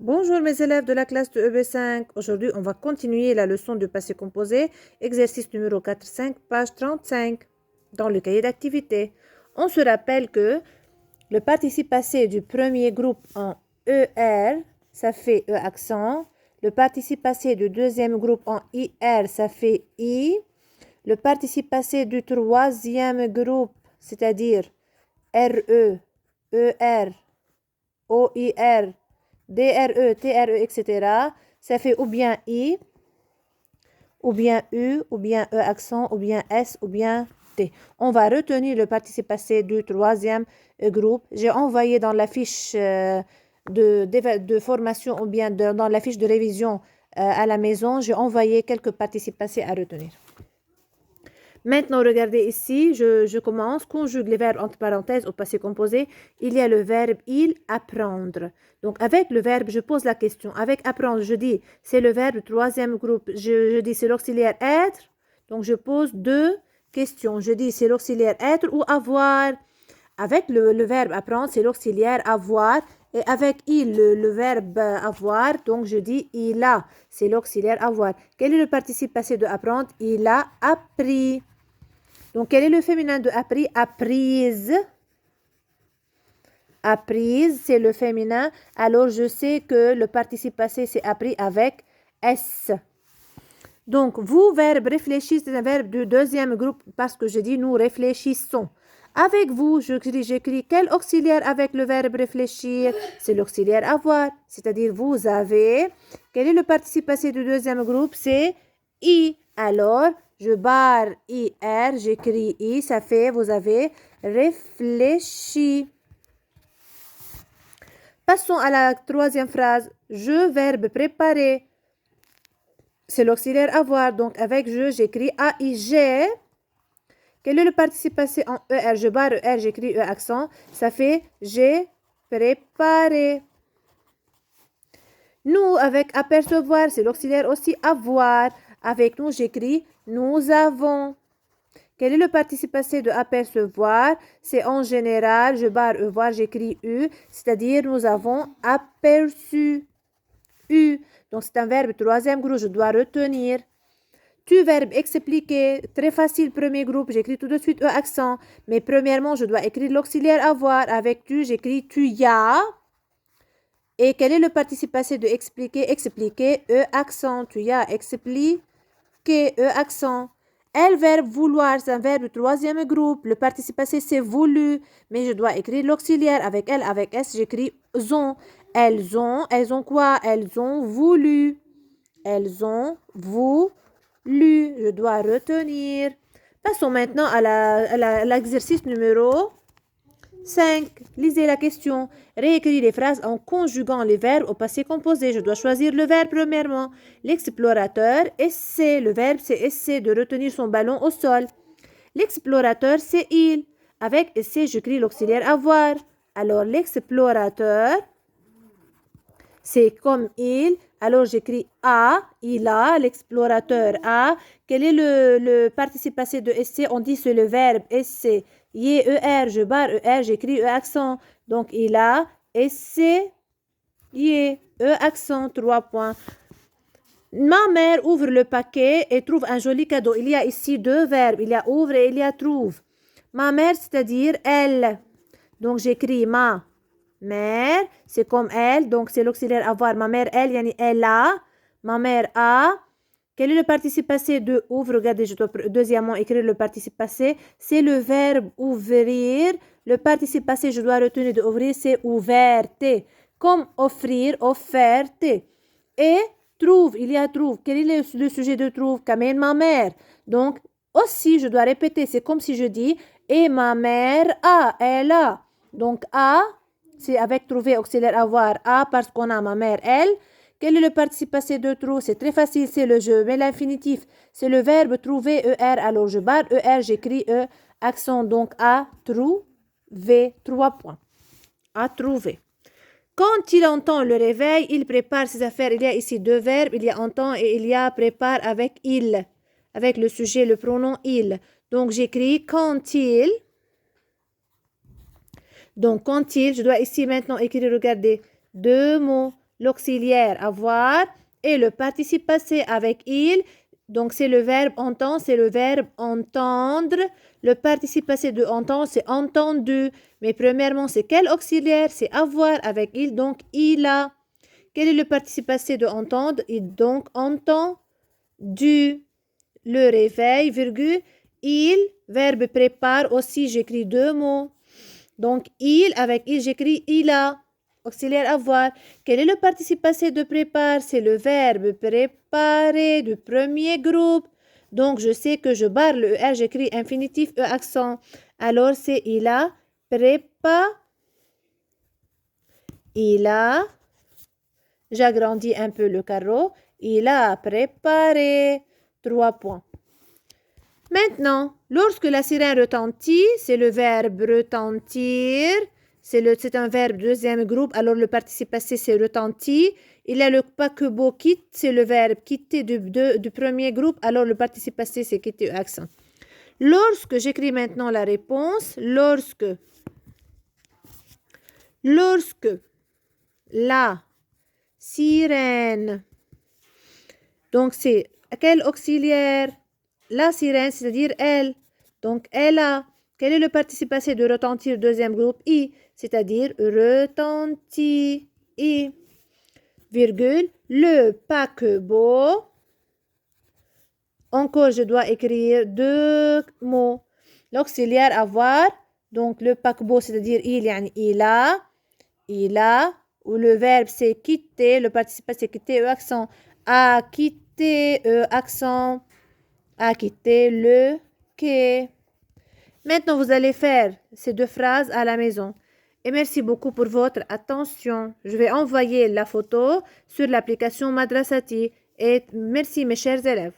Bonjour mes élèves de la classe de EB5. Aujourd'hui, on va continuer la leçon du passé composé, exercice numéro 4-5, page 35, dans le cahier d'activité. On se rappelle que le participe passé du premier groupe en ER, ça fait E accent. Le participe passé du deuxième groupe en IR, ça fait I. Le participe passé du troisième groupe, c'est-à-dire RE, ER, OIR, DRE, TRE, etc. Ça fait ou bien I, ou bien U, ou bien E accent, ou bien S, ou bien T. On va retenir le participe passé du troisième groupe. J'ai envoyé dans la fiche de formation ou bien dans la fiche de révision à la maison, j'ai envoyé quelques participes passés à retenir. Maintenant, regardez ici, je commence. Conjugue les verbes entre parenthèses au passé composé. Il y a le verbe il, apprendre. Donc, avec le verbe, je pose la question. Avec apprendre, je dis, c'est le verbe troisième groupe. Je dis, c'est l'auxiliaire être. Donc, je pose deux questions. Je dis, c'est l'auxiliaire être ou avoir. Avec le verbe apprendre, c'est l'auxiliaire avoir. Et avec il, le verbe avoir, donc je dis il a. C'est l'auxiliaire avoir. Quel est le participe passé de apprendre? Il a appris. Donc, quel est le féminin de appris? Apprise. Apprise, c'est le féminin. Alors, je sais que le participe passé, c'est appris avec S. Donc, vous, verbe réfléchir, c'est un verbe du deuxième groupe parce que je dis nous réfléchissons. Avec vous, j'écris quel auxiliaire avec le verbe réfléchir? C'est l'auxiliaire avoir, c'est-à-dire vous avez. Quel est le participe passé du deuxième groupe? C'est I. Alors, je barre IR, j'écris I, ça fait vous avez réfléchi. Passons à la troisième phrase. Je, verbe préparer. C'est l'auxiliaire avoir, donc avec je, j'écris AIG. Quel est le participe passé en ER? Je barre ER, j'écris E accent. Ça fait j'ai préparé. Nous, avec apercevoir, c'est l'auxiliaire aussi avoir. Avec nous, j'écris nous avons. Quel est le participe passé de apercevoir? C'est en général, je barre E voir, j'écris U, c'est-à-dire nous avons aperçu. U. Donc, c'est un verbe troisième groupe, je dois retenir. Tu, verbe expliquer, très facile, premier groupe, j'écris tout de suite E accent. Mais premièrement, je dois écrire l'auxiliaire avoir. Avec tu, j'écris tu y as. Et quel est le participe passé de expliquer? Expliquer, E accent. Tu y as expliqué, E accent. Elle, verbe vouloir, c'est un verbe troisième groupe. Le participe passé, c'est voulu. Mais je dois écrire l'auxiliaire. Avec elle, avec S, j'écris ont. Elles ont quoi? Elles ont voulu. Elles ont voulu. Je dois retenir. Passons maintenant à l'exercice numéro 5. Lisez la question. Réécrire les phrases en conjuguant les verbes au passé composé. Je dois choisir le verbe premièrement. L'explorateur essaie. Le verbe, c'est essaie de retenir son ballon au sol. L'explorateur, c'est il. Avec essaie, j'écris l'auxiliaire avoir. Alors, l'explorateur, c'est comme il. Alors, j'écris a, il a, l'explorateur a. Quel est le participe passé de essayer? On dit c'est le verbe essayer. E-R, je barre E-R, j'écris E accent. Donc, il a essayé. E accent, 3 points. Ma mère ouvre le paquet et trouve un joli cadeau. Il y a ici deux verbes. Il y a ouvre et il y a trouve. Ma mère, c'est-à-dire elle. Donc, j'écris ma mère, c'est comme elle, donc c'est l'auxiliaire avoir. Ma mère, elle, yani elle a. Ma mère a. Quel est le participe passé de ouvre? Regardez, je dois deuxièmement écrire le participe passé. C'est le verbe ouvrir. Le participe passé, je dois retenir de ouvrir, c'est ouverte. Comme offrir, offerte. Et trouve, il y a trouve. Quel est le sujet de trouve? Kamel, ma mère. Donc, aussi, je dois répéter. C'est comme si je dis et ma mère a, elle a. Donc, a. C'est avec trouver auxiliaire avoir a parce qu'on a ma mère, elle. Quel est le participe passé de trouve? C'est très facile, c'est le jeu. Mais l'infinitif, c'est le verbe trouver, ER. Alors, je barre ER, j'écris E, accent donc a, trouver, 3 points. A trouver. Quand il entend le réveil, il prépare ses affaires. Il y a ici deux verbes, il y a entend et il y a prépare avec il. Avec le sujet, le pronom il. Donc, j'écris quand il. Donc, quand il, je dois ici maintenant écrire, regardez, deux mots. l'auxiliaire avoir et le participe passé avec il. Donc, c'est le verbe entendre, c'est le verbe entendre. Le participe passé de entendre, c'est entendu. Mais premièrement, c'est quel auxiliaire? C'est avoir avec il, donc il a. Quel est le participe passé de entendre? Il donc entend du. Le réveil, virgule, il, verbe prépare aussi, j'écris deux mots. Donc, il, avec il, j'écris il a. Auxiliaire avoir. Quel est le participe passé de prépare? C'est le verbe préparer du premier groupe. Donc, je sais que je barre le ER, j'écris infinitif E accent. Alors, c'est il a prépa. Il a. J'agrandis un peu le carreau. Il a préparé. 3 points. Maintenant, lorsque la sirène retentit, c'est le verbe retentir. C'est un verbe deuxième groupe, alors le participe passé, c'est retentit. Il y a le paquebot quitte, c'est le verbe quitter du premier groupe, alors le participe passé, c'est quitter accent. Lorsque j'écris maintenant la réponse, lorsque la sirène, donc c'est quel auxiliaire? La sirène, c'est-à-dire elle. Donc, elle a. Quel est le participe passé de retentir deuxième groupe? I, c'est-à-dire retentit. I, virgule, le paquebot. Encore, je dois écrire deux mots. L'auxiliaire avoir. Donc, le paquebot, c'est-à-dire il a. Ou le verbe, c'est quitter. Le participe passé, c'est quitter, accent. A quitté, accent. A quitté le quai. Maintenant, vous allez faire ces deux phrases à la maison. Et merci beaucoup pour votre attention. Je vais envoyer la photo sur l'application Madrasati. Et merci mes chers élèves.